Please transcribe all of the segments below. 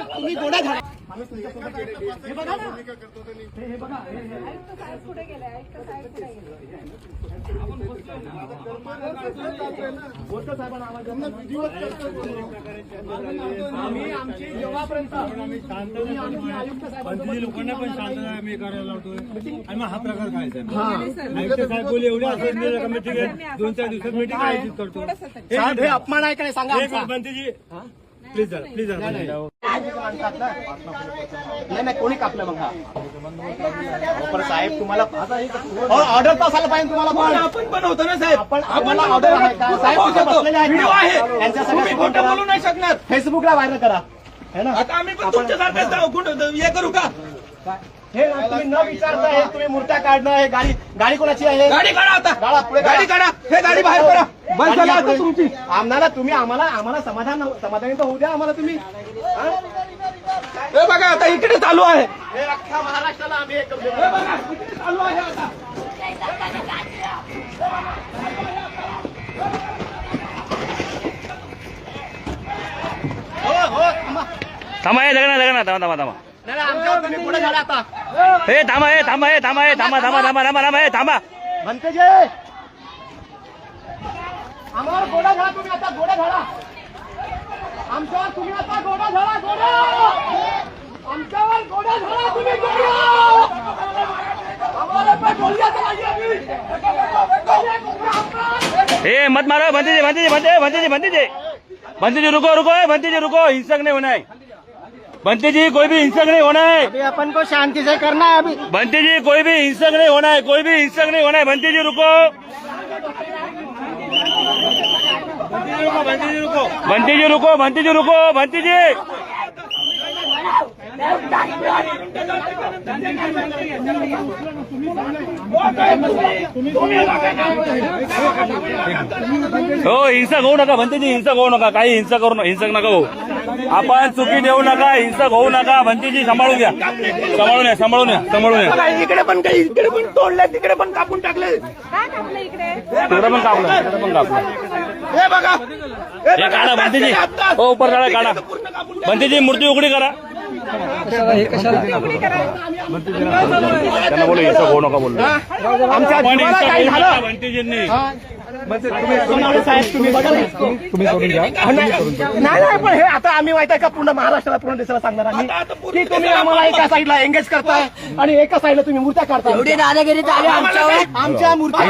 तुम्ही गोडा झाला लोकांना पण शांत आम्ही करायला लावतोय आणि मग हा प्रकार खायचा आयुक्त साहेब बोले एवढे असं कमिटी 2-4 दिवसात मीटिंग आयोजित करतो. साहेब हे अपमान आहे काय सांगा बंदीजी प्लीज जरा प्लीज जरा नाही कोणी कापलं मग हा साहेब तुम्हाला ऑर्डर तर असायला पाहिजे तुम्हाला आपण बनवतो ना साहेब आपण आम्हाला ऑर्डर आहे का साहेब तिथे बसलेले आहेत त्यांच्या सगळ्या खोटं बोलू नाही शकणार फेसबुकला व्हायरल करा है ना आता आम्ही पण तुमच्यासारखं हे करू का हे तुम्ही न विचारता हे तुम्ही मूर्त्या काढणं हे गाडी कोणाची आहे गाडी काढा आता गाडा पुढे गाडी काढा हे गाडी बाहेर काढा बंद झाला आता तुमची आम्हाला तुम्ही आम्हाला समाधानी तर होऊ द्या आम्हाला तुम्ही हे बघा आता इकडे चालू आहे हे अख्ख्या महाराष्ट्राला आम्ही एक हे बघा इकडे चालू आहे आता हो थांबा हे थांबा नाही आमच्यावर तुम्ही पुढे झाला आता हे थांबा म्हणते जे आम्हाला गोडा झाला तुम्ही आता गोडा झाला आमच्यावर तुम्ही आता गोडा झाला गोडा आमच्यावर गोडा झाला तुम्ही आम्हाला पण बोलण्याचं पाहिजे हे मत मारो बंती जी रुको हिंसक नहीं होना है बंती जी कोई भी हिंसक नहीं होना है अभी अपन को शांति से करना है अभी बंती जी कोई भी हिंसक नहीं होना है बंती जी रुको बंती जी हो हिंसक होऊ नका भंतीजी हिंसक होऊ नका काही हिंसक नका होऊ आपण चुकी देऊ नका हिंसक होऊ नका भंतीजी सांभाळून घ्या सांभाळून या इकडे पण तोडले तिकडे पण कापून टाकले तिकडे पण कापलं हे बघा हे काढा भंतीजी हो ऊपर काढा भंतीजी मूर्ती उघडी करा त्यांना बोलू हिंसक होऊ नका बोललो आमच्या काही झालं भंतीजींनी तुम्ही सोडून घ्या नाही पण हे आता आम्ही माहित आहे का पूर्ण महाराष्ट्राला पूर्ण देशाला सांगणार आम्ही की तुम्ही आम्हाला एका साईडला एंगेज करताय आणि एका साईडला तुम्ही मूर्त्या काढताय एवढी दादागिरी आमच्या मूर्त्या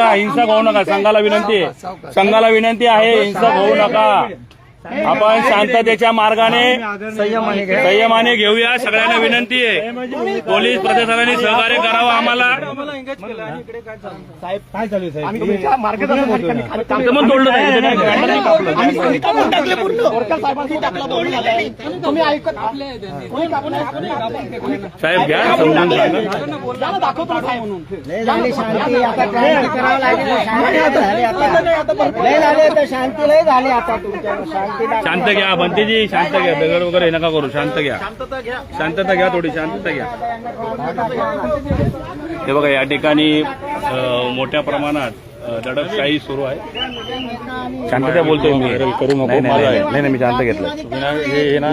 हिंसक होऊ नका संघाला विनंती आहे हिंसक होऊ नका आपण शांततेच्या मार्गाने संयमाने घेऊया सगळ्यांना विनंती आहे पोलीस प्रशासनाने सहकार्य करावं आम्हाला साहेब काय चालू साहेब मार्गदर्शन तुम्ही ऐकत साहेब घ्या समजून दाखवतो शांती लय झाली आता तुमच्या शांत घ्या बंतीजी शांत घ्या दगड वगैरे नका करू शांत घ्या शांतता घ्या थोडी शांतता घ्या हे बघा या ठिकाणी मोठ्या प्रमाणात दडपशाही सुरू आहे शांतता बोलतोय मी करू नको नाही मी शांत घेतलं